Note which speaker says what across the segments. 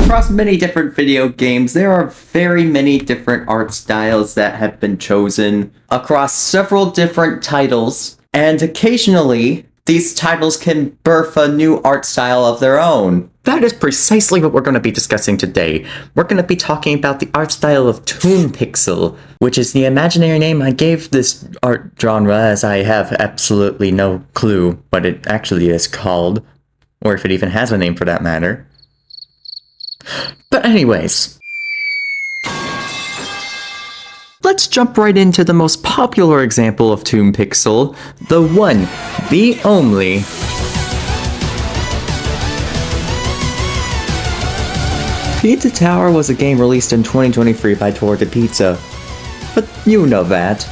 Speaker 1: Across many different video games, there are very many different art styles that have been chosen across several different titles, and occasionally, these titles can birth a new art style of their own. That is precisely what we're going to be discussing today. We're going to be talking about the art style of Toon Pixel, which is the imaginary name I gave this art genre, as I have absolutely no clue what it actually is called, or if it even has a name for that matter. But anyways, let's jump right into the most popular example of Toon Pixel, the one, the only, Pizza Tower was a game released in 2023 by Torta Pizza, but you know that.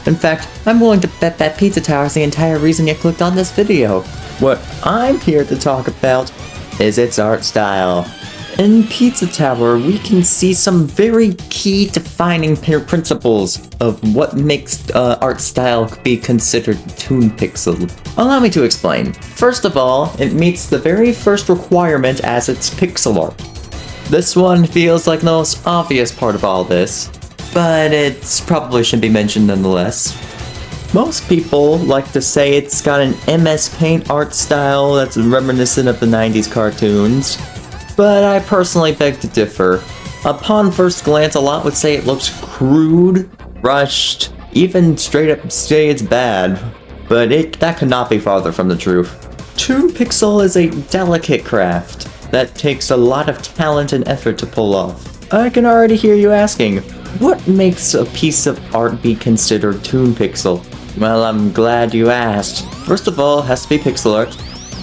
Speaker 1: In fact, I'm willing to bet that Pizza Tower is the entire reason you clicked on this video. What I'm here to talk about is its art style. In Pizza Tower, we can see some very key defining principles of what makes art style be considered Toon Pixel. Allow me to explain. First of all, it meets the very first requirement as its pixel art. This one feels like the most obvious part of all this, but it probably should be mentioned nonetheless. Most people like to say it's got an MS Paint art style that's reminiscent of the 90s cartoons, but I personally beg to differ. Upon first glance, a lot would say it looks crude, rushed, even straight up say it's bad, but that could not be farther from the truth. Toon Pixel is a delicate craft that takes a lot of talent and effort to pull off. I can already hear you asking, what makes a piece of art be considered Toon Pixel? Well, I'm glad you asked. First of all, it has to be pixel art.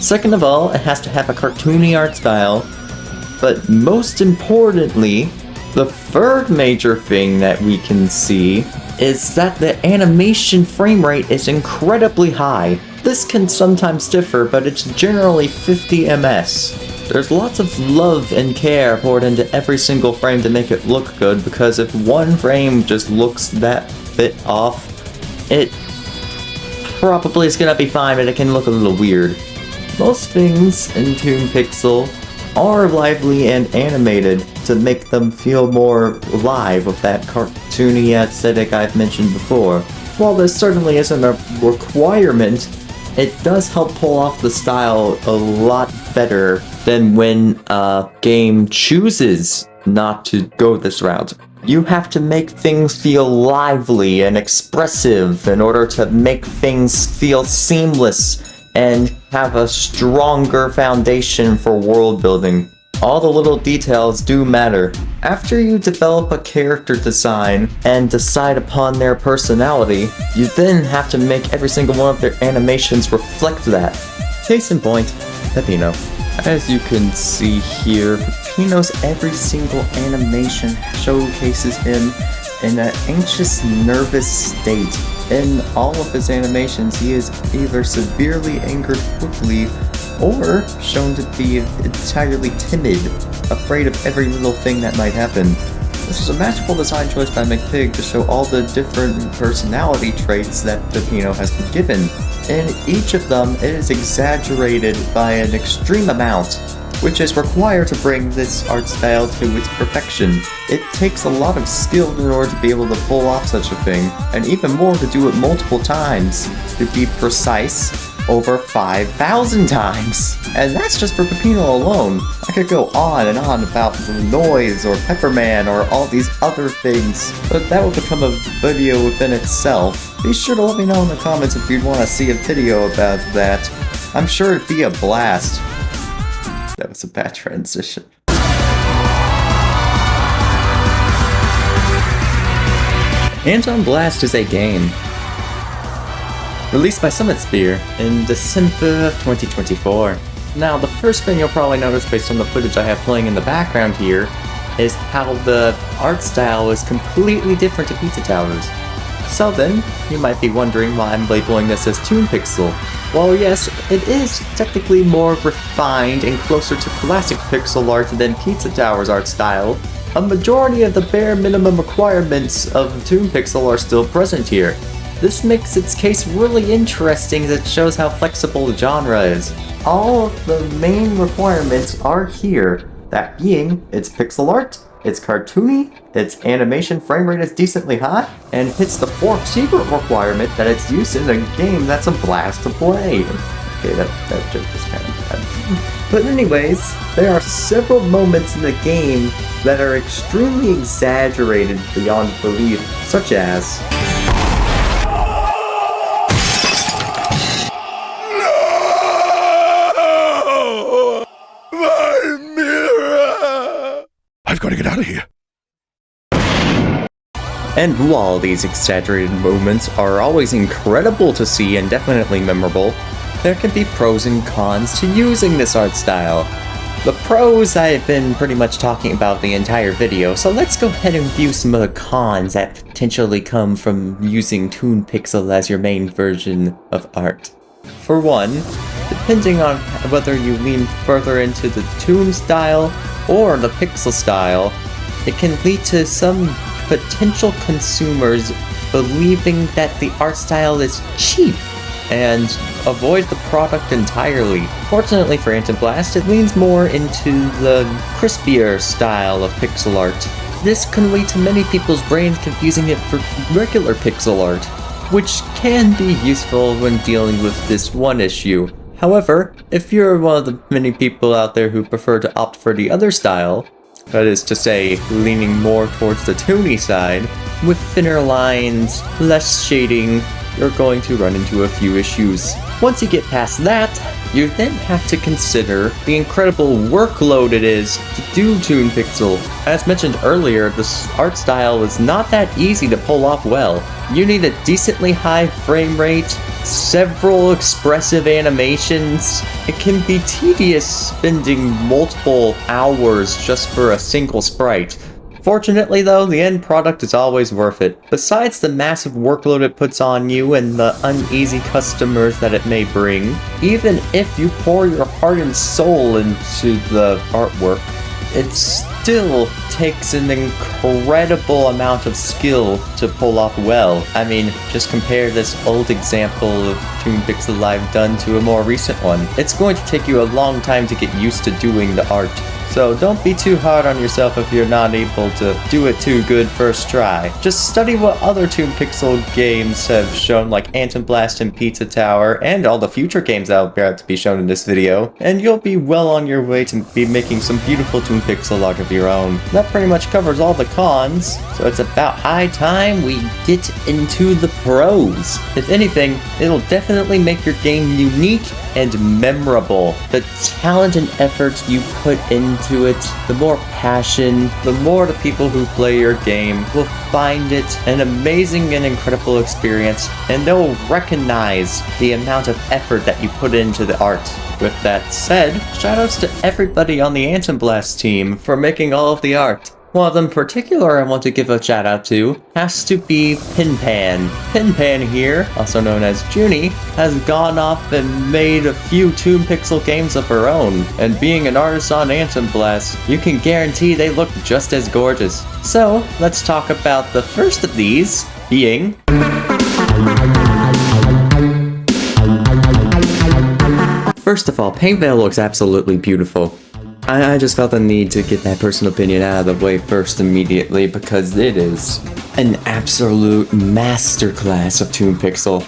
Speaker 1: Second of all, it has to have a cartoony art style. But most importantly, the third major thing that we can see is that the animation frame rate is incredibly high. This can sometimes differ, but it's generally 50 ms. There's lots of love and care poured into every single frame to make it look good, because if one frame just looks that bit off, it probably is gonna be fine, but it can look a little weird. Most things in Toon Pixel are lively and animated to make them feel more alive with that cartoony aesthetic I've mentioned before. While this certainly isn't a requirement, it does help pull off the style a lot better than when a game chooses not to go this route. You have to make things feel lively and expressive in order to make things feel seamless and have a stronger foundation for world building. All the little details do matter. After you develop a character design and decide upon their personality, you then have to make every single one of their animations reflect that. Case in point, Peppino. As you can see here, Peppino's every single animation showcases him in an anxious, nervous state. In all of his animations, he is either severely angered quickly, or shown to be entirely timid, afraid of every little thing that might happen. This is a magical design choice by McPig to show all the different personality traits that Peppino has been given. In each of them, it is exaggerated by an extreme amount, which is required to bring this art style to its perfection. It takes a lot of skill in order to be able to pull off such a thing, and even more to do it multiple times, to be precise, over 5,000 times. And that's just for Peppino alone. I could go on and on about the noise or Pepperman or all these other things, but that would become a video within itself. Be sure to let me know in the comments if you'd want to see a video about that. I'm sure it'd be a blast. That was a bad transition. Anton Blast is a game released by Summit Spear in December of 2024. Now, the first thing you'll probably notice based on the footage I have playing in the background here is how the art style is completely different to Pizza Tower's. So then, you might be wondering why I'm labeling this as Toon Pixel. Well, yes, it is technically more refined and closer to classic pixel art than Pizza Tower's art style. A majority of the bare minimum requirements of Toon Pixel are still present here. This makes its case really interesting as it shows how flexible the genre is. All of the main requirements are here, That being, it's pixel art, it's cartoony, its animation frame rate is decently high, and hits the fourth secret requirement that it's used in a game that's a blast to play. Okay, that joke is kind of bad. But anyways, there are several moments in the game that are extremely exaggerated beyond belief, such as...
Speaker 2: I've got to get out of here.
Speaker 1: And while these exaggerated moments are always incredible to see and definitely memorable, there can be pros and cons to using this art style. The pros I've been pretty much talking about the entire video, so let's go ahead and view some of the cons that potentially come from using Toon Pixel as your main version of art. For one, depending on whether you lean further into the Toon style or the Pixel style, it can lead to some potential consumers believing that the art style is cheap and avoid the product entirely. Fortunately for Antiblast, it leans more into the crispier style of pixel art. This can lead to many people's brains confusing it for regular pixel art, which can be useful when dealing with this one issue. However, if you're one of the many people out there who prefer to opt for the other style, that is to say, leaning more towards the toony side, with thinner lines, less shading, you're going to run into a few issues. Once you get past that, you then have to consider the incredible workload it is to do Toon Pixel. As mentioned earlier, this art style is not that easy to pull off well. You need a decently high frame rate, several expressive animations. It can be tedious spending multiple hours just for a single sprite. Fortunately though, the end product is always worth it. Besides the massive workload it puts on you and the uneasy customers that it may bring, even if you pour your heart and soul into the artwork, it still takes an incredible amount of skill to pull off well. I mean, just compare this old example of Toon Pixel I've done to a more recent one. It's going to take you a long time to get used to doing the art. So don't be too hard on yourself if you're not able to do it too good first try. Just study what other Toon Pixel games have shown, like Antiblast and Pizza Tower, and all the future games that are about to be shown in this video, and you'll be well on your way to be making some beautiful Toon Pixel art of your own. That pretty much covers all the cons, so it's about high time we get into the pros. If anything, it'll definitely make your game unique and memorable. The talent and effort you put into it, the more passion, the more the people who play your game will find it an amazing and incredible experience, and they'll recognize the amount of effort that you put into the art. With that said, shoutouts to everybody on the Antiblast team for making all of the art. One of them in particular I want to give a shout out to has to be Pinpan. Pinpan here, also known as Junie, has gone off and made a few Toon Pixel games of her own, and being an artist on Antiblast, you can guarantee they look just as gorgeous. So, let's talk about the first of these, being... First of all, Paintvale looks absolutely beautiful. I just felt the need to get that personal opinion out of the way first immediately because it is an absolute masterclass of Toon Pixel.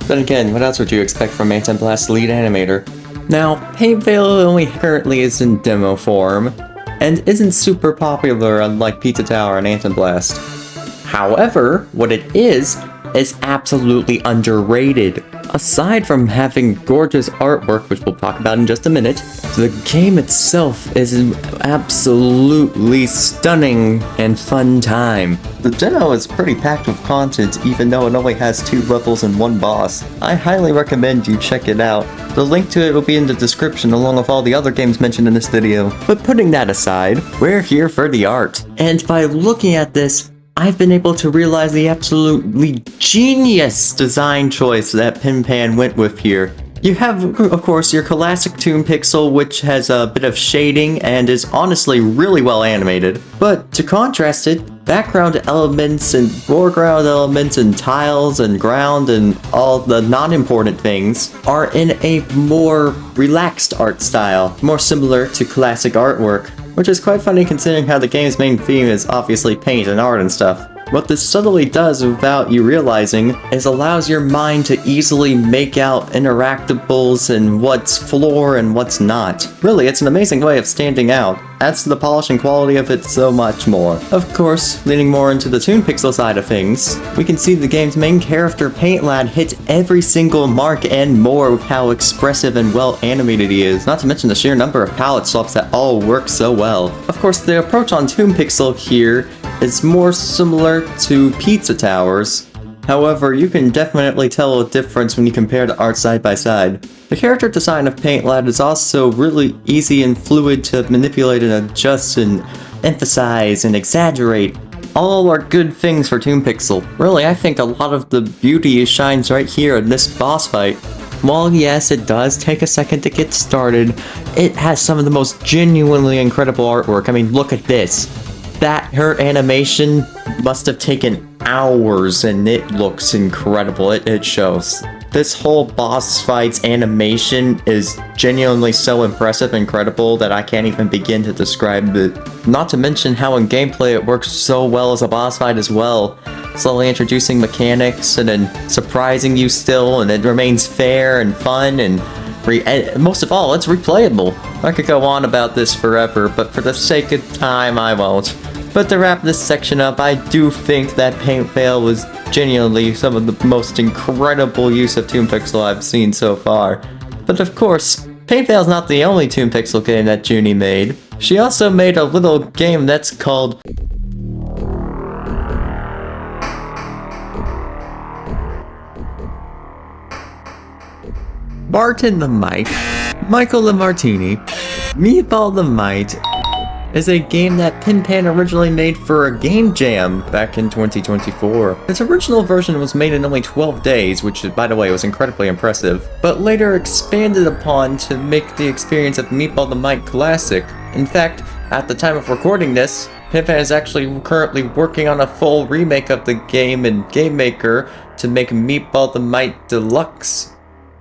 Speaker 1: Then again, what else would you expect from Antiblast's lead animator? Now, Paintvale only currently is in demo form, and isn't super popular unlike Pizza Tower and Antiblast. However, what it is absolutely underrated. Aside from having gorgeous artwork, which we'll talk about in just a minute, the game itself is an absolutely stunning and fun time. The demo is pretty packed with content even though it only has 2 levels and 1 boss. I highly recommend you check it out. The link to it will be in the description along with all the other games mentioned in this video. But putting that aside, we're here for the art. And by looking at this, I've been able to realize the absolutely genius design choice that Pinpan went with here. You have, of course, your classic Toon Pixel, which has a bit of shading and is honestly really well animated. But to contrast it, background elements and foreground elements and tiles and ground and all the non-important things are in a more relaxed art style, more similar to classic artwork. which is quite funny considering how the game's main theme is obviously paint and art and stuff. What this subtly does without you realizing is allows your mind to easily make out interactables and what's floor and what's not. Really, it's an amazing way of standing out. Adds to the polish and quality of it so much more. Of course, leaning more into the Toon Pixel side of things, we can see the game's main character Paint Lad hit every single mark and more with how expressive and well animated he is, not to mention the sheer number of palette swaps that all work so well. Of course, the approach on Toon Pixel here is more similar to Pizza Towers. However, you can definitely tell a difference when you compare the art side by side. The character design of Paint Lad is also really easy and fluid to manipulate and adjust and emphasize and exaggerate. All are good things for Toon Pixel. Really, I think a lot of the beauty shines right here in this boss fight. While yes, it does take a second to get started, it has some of the most genuinely incredible artwork. I mean, look at this. Her animation must have taken hours and it looks incredible. It shows. This whole boss fight's animation is genuinely so impressive and incredible that I can't even begin to describe it. Not to mention how in gameplay it works so well as a boss fight as well. Slowly introducing mechanics and then surprising you still, and it remains fair and fun and most of all, it's replayable. I could go on about this forever, but for the sake of time, I won't. But to wrap this section up, I do think that Paintvale was genuinely some of the most incredible use of Toon Pixel I've seen so far. But of course, Paintvale's not the only Toon Pixel game that Junie made. She also made a little game that's called Martin the Mite, Michael the Martini, Meatball the Mite is a game that Pinpan originally made for a game jam back in 2024. Its original version was made in only 12 days, which by the way was incredibly impressive, but later expanded upon to make the experience of Meatball the Mite classic. In fact, at the time of recording this, Pinpan is actually currently working on a full remake of the game in Game Maker to make Meatball the Mite Deluxe.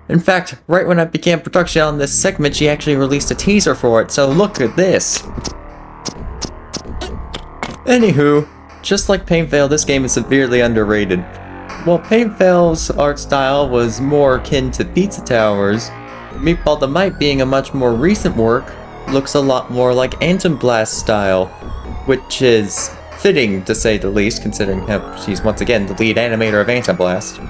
Speaker 1: In fact, right when I began production on this segment, she actually released a teaser for it, so look at this. Anywho, just like Paintvale, this game is severely underrated. While Paintvale's art style was more akin to Pizza Towers, Meatball the Mite, being a much more recent work, looks a lot more like Anthem Blast style, which is fitting to say the least, considering how she's once again the lead animator of Anthem Blast.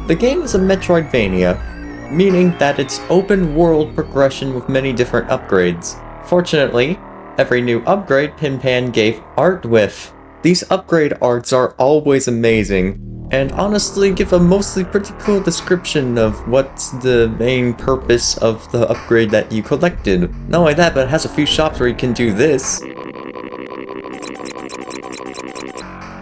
Speaker 1: The game is a Metroidvania, meaning that it's open world progression with many different upgrades. Fortunately, every new upgrade Pinpan gave art with. These upgrade arts are always amazing, and honestly give a mostly pretty cool description of what's the main purpose of the upgrade that you collected. Not only that, but it has a few shops where you can do this.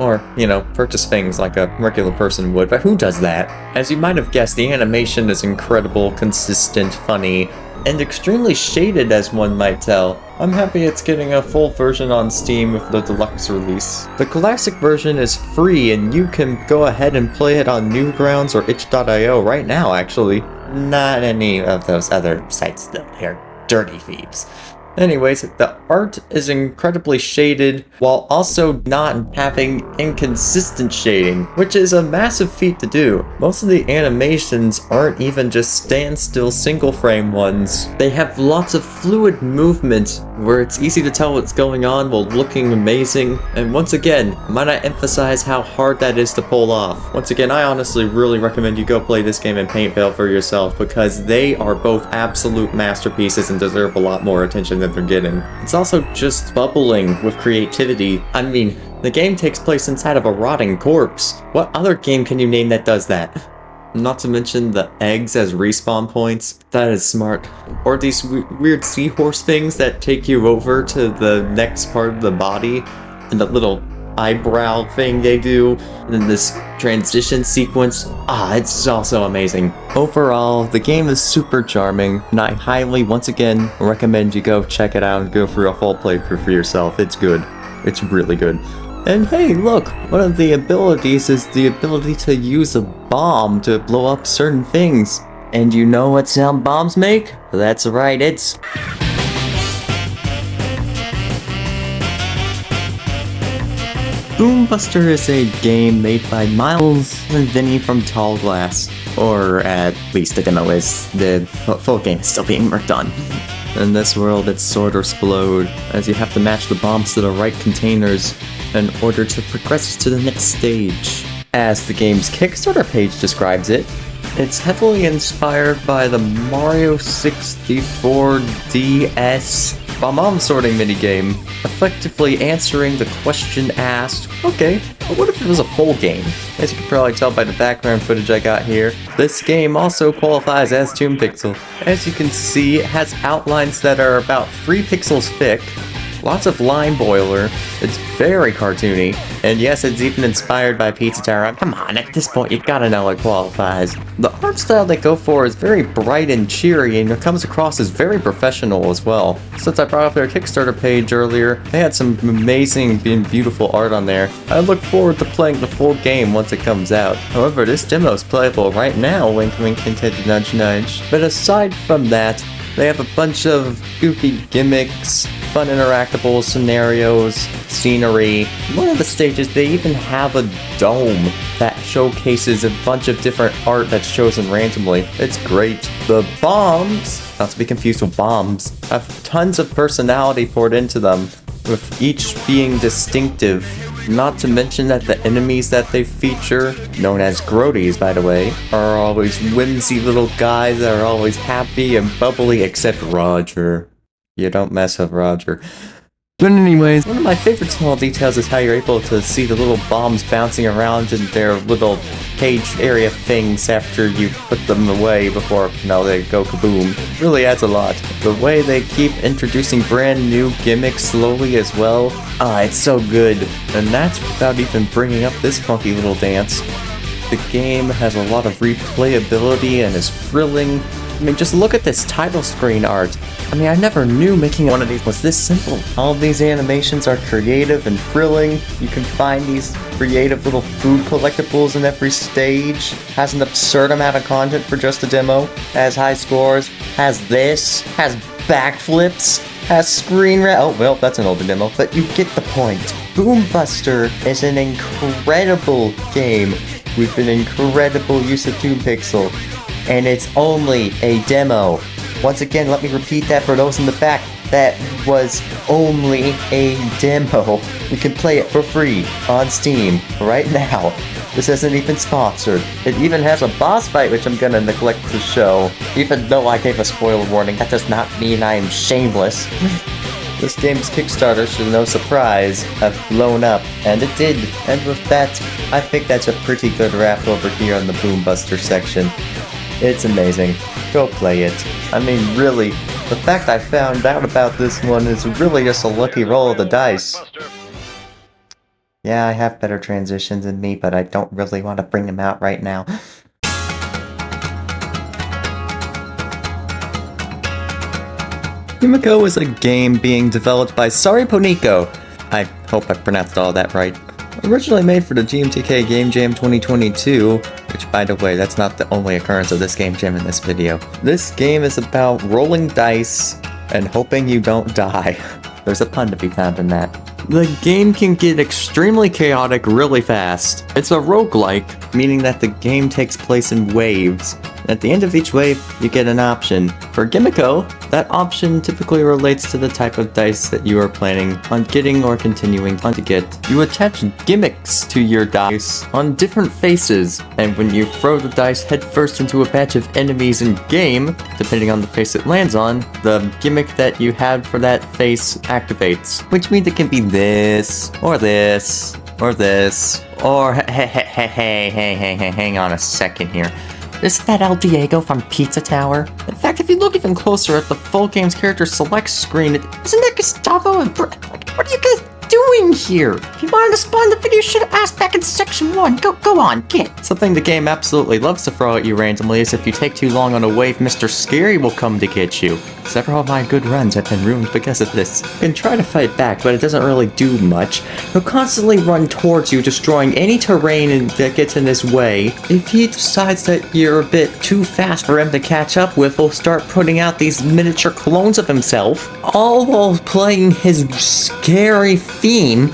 Speaker 1: Or, you know, purchase things like a regular person would, but who does that? As you might have guessed, the animation is incredible, consistent, funny, and extremely shaded as one might tell. I'm happy it's getting a full version on Steam with the deluxe release. The classic version is free and you can go ahead and play it on Newgrounds or itch.io right now actually. Not any of those other sites though, they're dirty thieves. Anyways, the art is incredibly shaded while also not having inconsistent shading, which is a massive feat to do. Most of the animations aren't even just standstill single frame ones. They have lots of fluid movement where it's easy to tell what's going on while looking amazing. And once again, might I emphasize how hard that is to pull off. Once again, I honestly really recommend you go play this game in Paintvale for yourself because they are both absolute masterpieces and deserve a lot more attention that they're getting. It's also just bubbling with creativity. I mean, the game takes place inside of a rotting corpse. What other game can you name that does that? Not to mention the eggs as respawn points. That is smart. Or these weird seahorse things that take you over to the next part of the body, and the little eyebrow thing they do, and then this transition sequence. It's also amazing. Overall, the game is super charming, and I highly, once again, recommend you go check it out and go through a full playthrough for yourself. It's good. It's really good. And hey, look! One of the abilities is the ability to use a bomb to blow up certain things. And you know what sound bombs make? That's right, it's Boom Buster is a game made by Miles and Vinny from Tall Glass. Or at least the demo is. The full game is still being worked on. In this world, it's sword or explode, as you have to match the bombs to the right containers in order to progress to the next stage. As the game's Kickstarter page describes it, it's heavily inspired by the Mario 64 DS bomb sorting minigame, effectively answering the question asked, okay, what if it was a full game? As you can probably tell by the background footage I got here, this game also qualifies as Toon Pixel. As you can see, it has outlines that are about 3 pixels thick, lots of line boiler, it's very cartoony, and yes, it's even inspired by Pizza Tower. Come on, at this point you gotta know it qualifies. The art style they go for is very bright and cheery, and it comes across as very professional as well. Since I brought up their Kickstarter page earlier, they had some amazing and beautiful art on there. I look forward to playing the full game once it comes out. However, this demo is playable right now, wink wink hint hint nudge nudge. But aside from that, they have a bunch of goofy gimmicks, fun interactable scenarios, scenery. One of the stages, they even have a dome that showcases a bunch of different art that's chosen randomly. It's great. The bombs, not to be confused with bombs, have tons of personality poured into them, with each being distinctive. Not to mention that the enemies that they feature, known as Grodies by the way, are always whimsy little guys that are always happy and bubbly, except Roger. You don't mess with Roger. But anyways, one of my favorite small details is how you're able to see the little bombs bouncing around in their little cage area things after you put them away before, they go kaboom. Really adds a lot. The way they keep introducing brand new gimmicks slowly as well, it's so good. And that's without even bringing up this funky little dance. The game has a lot of replayability and is thrilling. I mean, just look at this title screen art. I mean, I never knew making one of these was this simple. All of these animations are creative and thrilling. You can find these creative little food collectibles in every stage. Has an absurd amount of content for just a demo. Has high scores. Has this. Has backflips. Has oh, well, that's an older demo. But you get the point. Boom Buster is an incredible game with an incredible use of Toon Pixel. And it's only a demo. Once again, let me repeat that for those in the back. That was only a demo. You can play it for free on Steam right now. This isn't even sponsored. It even has a boss fight, which I'm gonna neglect to show. Even though I gave a spoiler warning, that does not mean I am shameless. This game's Kickstarter, should no surprise, have blown up, and it did. And with that, I think that's a pretty good wrap over here on the Boom Buster section. It's amazing. Go play it. I mean, really, the fact I found out about this one is really just a lucky roll of the dice. Yeah, I have better transitions than me, but I don't really want to bring them out right now. Gimmick is a game being developed by Sariponico. I hope I pronounced all that right. Originally made for the GMTK Game Jam 2022, which by the way, that's not the only occurrence of this game jam in this video. This game is about rolling dice and hoping you don't die. There's a pun to be found in that. The game can get extremely chaotic really fast. It's a roguelike, meaning that the game takes place in waves. At the end of each wave, you get an option. For Gimmicko, that option typically relates to the type of dice that you are planning on getting or continuing to get. You attach gimmicks to your dice on different faces, and when you throw the dice headfirst into a batch of enemies in game, depending on the face it lands on, the gimmick that you had for that face activates. Which means it can be this, or this, or this, or hang on a second here. Isn't that El Diego from Pizza Tower? In fact, if you look even closer at the full game's character select screen, isn't that Gustavo and what are you guys doing here? If you wanted to spawn the video, you should have asked back in section 1. Go on, get. Something the game absolutely loves to throw at you randomly is if you take too long on a wave, Mr. Scary will come to get you. Several of my good runs have been ruined because of this. You can try to fight back, but it doesn't really do much. He'll constantly run towards you, destroying any terrain that gets in his way. If he decides that you're a bit too fast for him to catch up with, he'll start putting out these miniature clones of himself, all while playing his scary theme.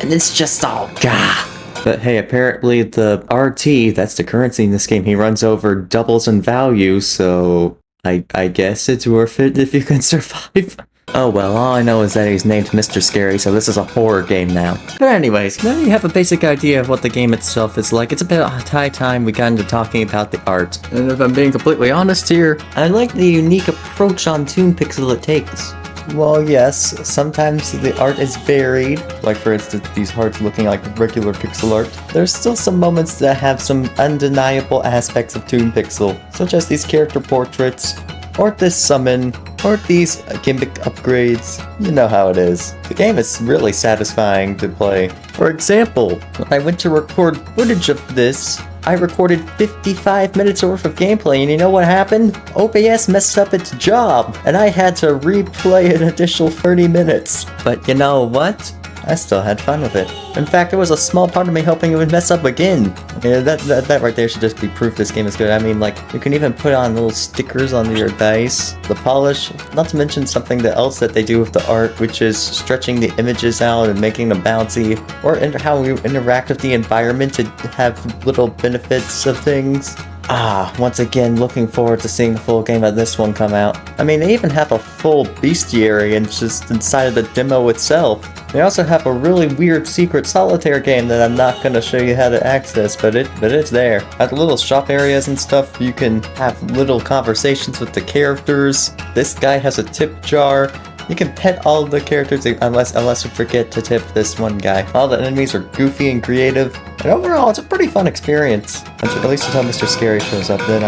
Speaker 1: and it's just all gah. But hey, apparently the RT, that's the currency in this game, he runs over doubles in value, so I guess it's worth it if you can survive. Oh well, all I know is that he's named Mr. Scary, so this is a horror game now. But anyways, now you have a basic idea of what the game itself is like. It's about high time we got into talking about the art. And if I'm being completely honest here, I like the unique approach on Toon Pixel it takes. Well, yes, sometimes the art is varied, like for instance these hearts looking like regular pixel art. There's still some moments that have some undeniable aspects of Toon Pixel, such as these character portraits, or this summon, or these gimmick upgrades. You know how it is. The game is really satisfying to play. For example, when I went to record footage of this, I recorded 55 minutes worth of gameplay, and you know what happened? OBS messed up its job, and I had to replay an additional 30 minutes. But you know what? I still had fun with it. In fact, there was a small part of me hoping it would mess up again. Yeah, that right there should just be proof this game is good. I mean, like, you can even put on little stickers on your dice. The polish, not to mention something else that they do with the art, which is stretching the images out and making them bouncy, or how you interact with the environment to have little benefits of things. Once again, looking forward to seeing the full game of this one come out. I mean, they even have a full bestiary and just inside of the demo itself. They also have a really weird secret solitaire game that I'm not gonna show you how to access, but it's there. At the little shop areas and stuff, you can have little conversations with the characters. This guy has a tip jar. You can pet all of the characters unless you forget to tip this one guy. All the enemies are goofy and creative, and overall it's a pretty fun experience. At least until Mr. Scary shows up, then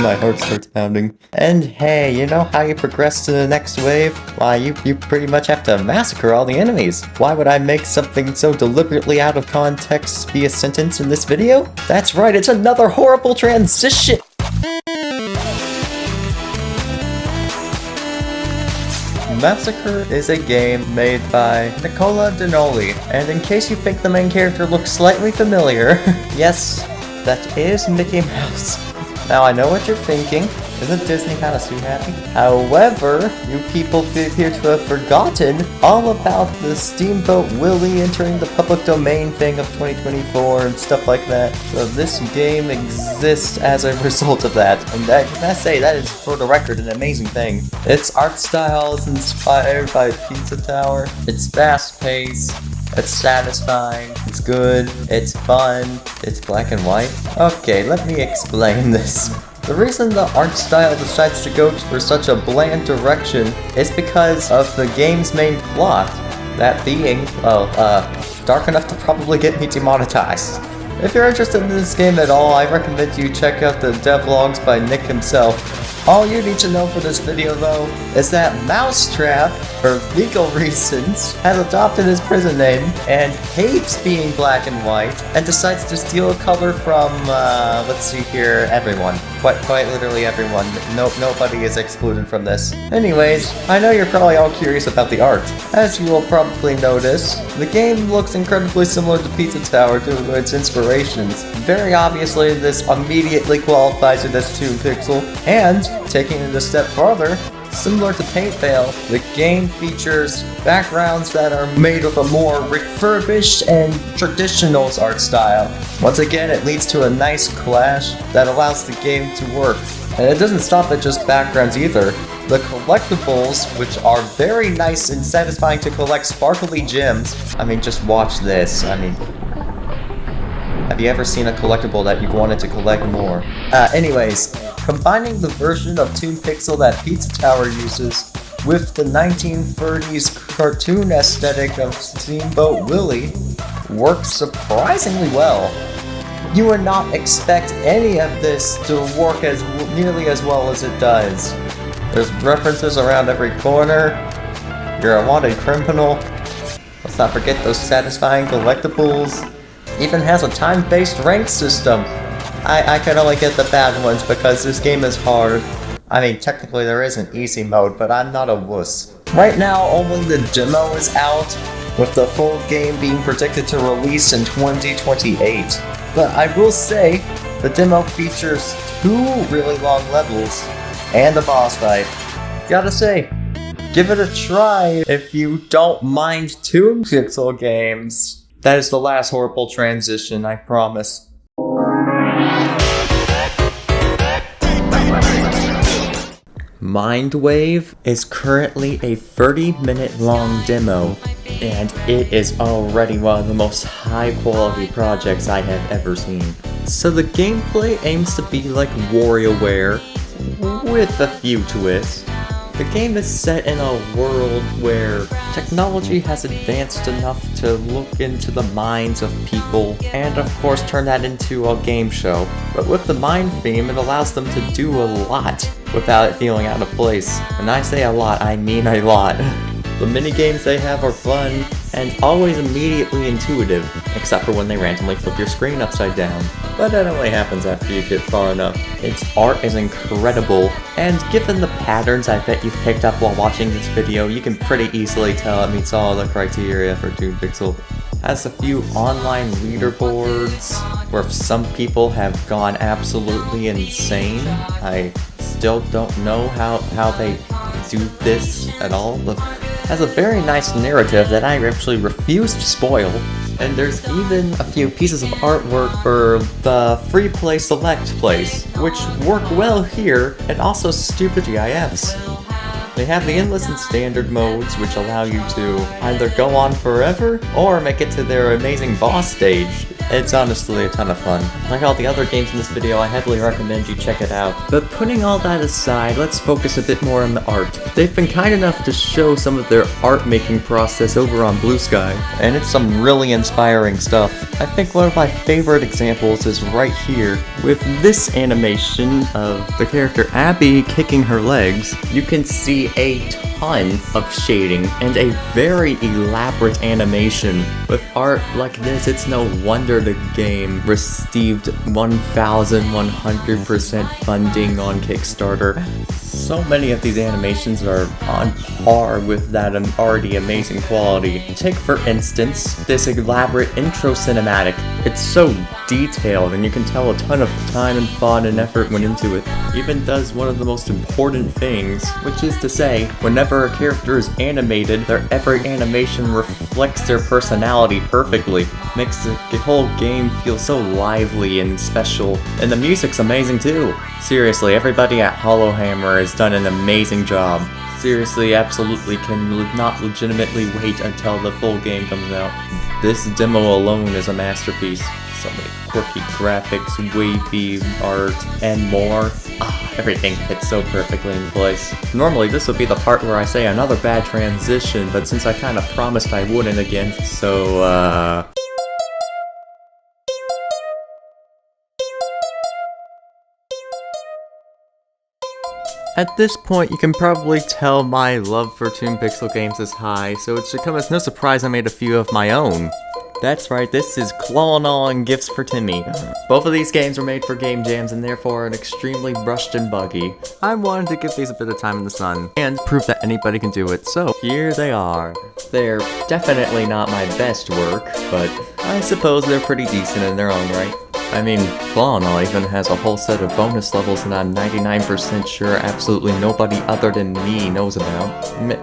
Speaker 1: my heart starts pounding. And hey, you know how you progress to the next wave? Why, you pretty much have to massacre all the enemies. Why would I make something so deliberately out of context be a sentence in this video? That's right, it's another horrible transition! Massacre is a game made by Donnoli, and in case you think the main character looks slightly familiar, yes, that is Mickey Mouse. Now I know what you're thinking, isn't Disney kind of too happy? However, you people appear to have forgotten all about the Steamboat Willie entering the public domain thing of 2024 and stuff like that. So this game exists as a result of that, and that is, for the record, an amazing thing. Its art style is inspired by Pizza Tower. It's fast-paced. It's satisfying, it's good, it's fun, it's black and white. Okay, let me explain this. The reason the art style decides to go for such a bland direction is because of the game's main plot. That being, dark enough to probably get me demonetized. If you're interested in this game at all, I recommend you check out the devlogs by Nick himself. All you need to know for this video, though, is that Mousetrap, for legal reasons, has adopted his prison name and hates being black and white, and decides to steal a color from, let's see here, everyone. Quite literally everyone. Nobody is excluded from this. Anyways, I know you're probably all curious about the art. As you will probably notice, the game looks incredibly similar to Pizza Tower due to its inspirations. Very obviously, this immediately qualifies it as Toon Pixel, and taking it a step farther, similar to Paintvale, the game features backgrounds that are made with a more refurbished and traditional art style. Once again, it leads to a nice clash that allows the game to work. And it doesn't stop at just backgrounds either. The collectibles, which are very nice and satisfying to collect sparkly gems. I mean, just watch this. I mean, have you ever seen a collectible that you wanted to collect more? Anyways, combining the version of Toon Pixel that Pizza Tower uses with the 1930s cartoon aesthetic of Steamboat Willie works surprisingly well. You would not expect any of this to work as nearly as well as it does. There's references around every corner. You're a wanted criminal. Let's not forget those satisfying collectibles. Even has a time-based rank system. I can only get the bad ones because this game is hard. I mean, technically there is an easy mode, but I'm not a wuss. Right now, only the demo is out, with the full game being predicted to release in 2028. But I will say, the demo features 2 really long levels, and a boss fight. Gotta say, give it a try if you don't mind Toon Pixel games. That is the last horrible transition, I promise. Mindwave is currently a 30-minute long demo, and it is already one of the most high-quality projects I have ever seen. So the gameplay aims to be like WarioWare, with a few twists. The game is set in a world where technology has advanced enough to look into the minds of people and of course turn that into a game show. But with the mind theme, it allows them to do a lot without it feeling out of place. When I say a lot, I mean a lot. The minigames they have are fun and always immediately intuitive, except for when they randomly flip your screen upside down. But that only happens after you get far enough. Its art is incredible, and given the patterns I bet you've picked up while watching this video, you can pretty easily tell it meets all the criteria for Toon Pixel. Has a few online leaderboards where some people have gone absolutely insane. I still don't know how they do this at all. Has a very nice narrative that I actually refuse to spoil, and there's even a few pieces of artwork for the free play select place, which work well here, and also stupid GIFs. They have the endless and standard modes, which allow you to either go on forever, or make it to their amazing boss stage. It's honestly a ton of fun. Like all the other games in this video, I heavily recommend you check it out. But putting all that aside, let's focus a bit more on the art. They've been kind enough to show some of their art making process over on Blue Sky, and it's some really inspiring stuff. I think one of my favorite examples is right here, with this animation of the character Abby kicking her legs. You can see a ton of shading and a very elaborate animation. With art like this, it's no wonder the game received 1,100% funding on Kickstarter. So many of these animations are on par with that already amazing quality. Take for instance, this elaborate intro cinematic. It's so detailed and you can tell a ton of time and thought and effort went into it. Even does one of the most important things, which is to say, whenever a character is animated, their every animation reflects their personality perfectly. Makes the whole game feel so lively and special. And the music's amazing too. Seriously, everybody at Hollowhammer has done an amazing job. Seriously, absolutely can not legitimately wait until the full game comes out. This demo alone is a masterpiece. So many quirky graphics, wavy art, and more. Everything fits so perfectly in place. Normally this would be the part where I say another bad transition, but since I kinda promised I wouldn't again, so At this point, you can probably tell my love for Toon Pixel games is high, so it should come as no surprise I made a few of my own. That's right, this is Claw and Gifts for Timmy. Both of these games were made for game jams and therefore are extremely brushed and buggy. I wanted to give these a bit of time in the sun, and prove that anybody can do it, so here they are. They're definitely not my best work, but I suppose they're pretty decent in their own right. I mean, Claw even has a whole set of bonus levels that I'm 99% sure absolutely nobody other than me knows about.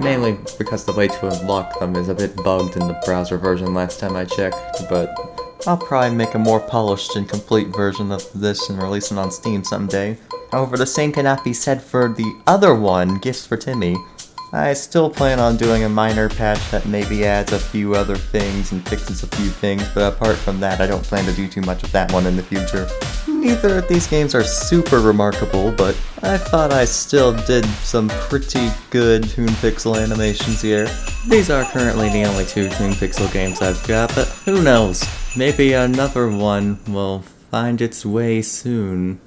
Speaker 1: Mainly because the way to unlock them is a bit bugged in the browser version last time I checked, but I'll probably make a more polished and complete version of this and release it on Steam someday. However, the same cannot be said for the other one, Gifts for Timmy. I still plan on doing a minor patch that maybe adds a few other things and fixes a few things, but apart from that, I don't plan to do too much of that one in the future. Neither of these games are super remarkable, but I thought I still did some pretty good Toon Pixel animations here. These are currently the only two Toon Pixel games I've got, but who knows? Maybe another one will find its way soon.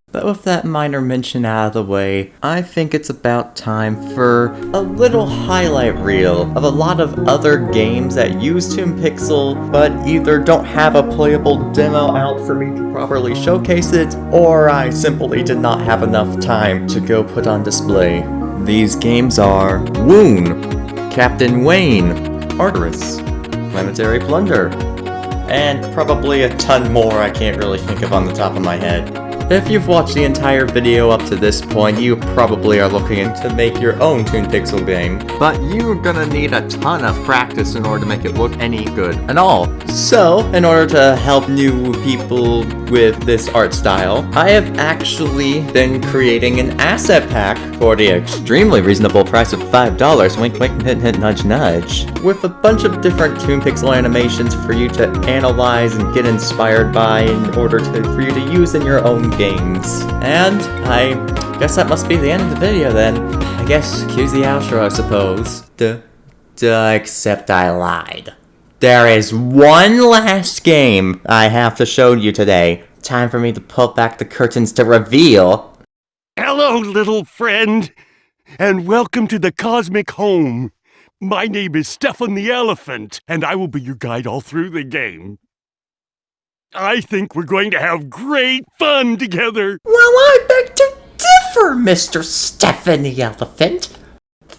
Speaker 1: But with that minor mention out of the way, I think it's about time for a little highlight reel of a lot of other games that use Toon Pixel, but either don't have a playable demo out for me to properly showcase it, or I simply did not have enough time to go put on display. These games are Woon, Captain Wayne, Arteris, Planetary Plunder, and probably a ton more I can't really think of on the top of my head. If you've watched the entire video up to this point, you probably are looking to make your own Toon Pixel game. But you're gonna need a ton of practice in order to make it look any good at all. So, in order to help new people with this art style, I have actually been creating an asset pack for the extremely reasonable price of $5, wink wink hint hint nudge nudge, with a bunch of different Toon Pixel animations for you to analyze and get inspired by in order for you to use in your own games. And I guess that must be the end of the video then. I guess cue's the outro, I suppose. Except I lied. There is one last game I have to show you today. Time for me to pull back the curtains to reveal.
Speaker 2: Hello, little friend, and welcome to the Cosmic Home. My name is Stefan the Elephant, and I will be your guide all through the game. I think we're going to have great fun together.
Speaker 1: Well, I beg to differ, Mr. Stefan the Elephant.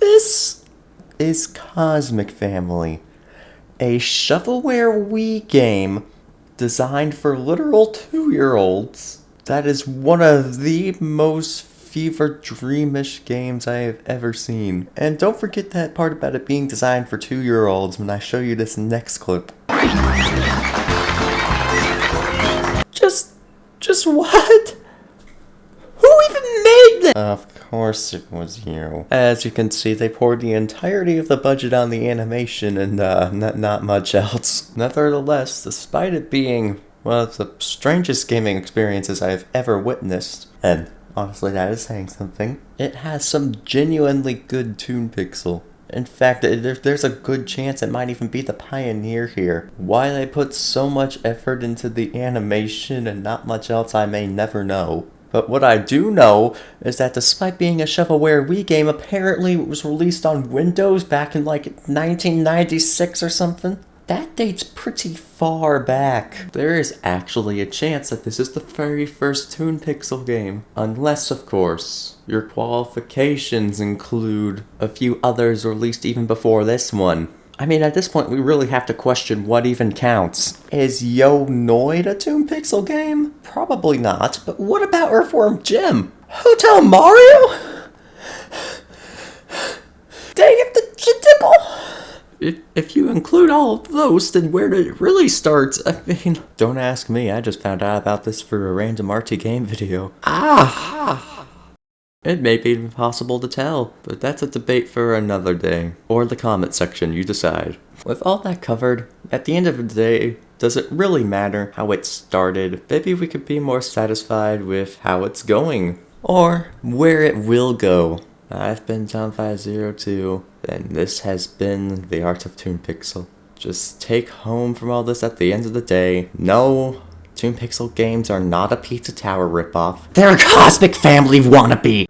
Speaker 1: This is Cosmic Family, a shovelware Wii game designed for literal 2-year-olds. That is one of the most fever dreamish games I have ever seen. And don't forget that part about it being designed for 2-year-olds when I show you this next clip. Just what? Who even made this? Of course it was you. As you can see, they poured the entirety of the budget on the animation and not much else. Nevertheless, despite it being one of the strangest gaming experiences I've ever witnessed, and honestly that is saying something, it has some genuinely good Toon Pixel. In fact, there's a good chance it might even be the pioneer here. Why they put so much effort into the animation and not much else I may never know. But what I do know is that despite being a shovelware Wii game, apparently it was released on Windows back in like 1996 or something. That dates pretty far back. There is actually a chance that this is the very first Toon Pixel game. Unless, of course, your qualifications include a few others released even before this one. I mean, at this point, we really have to question what even counts. Is Yo Noid a Toon Pixel game? Probably not, but what about Earthworm Jim? Hotel Mario? Dang it, the Chitickle! If you include all of those, then where did it really start? I mean, don't ask me, I just found out about this for a random RT game video. It may be impossible to tell, but that's a debate for another day. Or the comment section, you decide. With all that covered, at the end of the day, does it really matter how it started? Maybe we could be more satisfied with how it's going. Or where it will go. I've been Tom502, and this has been the Art of Toon Pixel. Just take home from all this at the end of the day. No, Toon Pixel games are not a Pizza Tower ripoff. They're a Cosmic Family wannabe!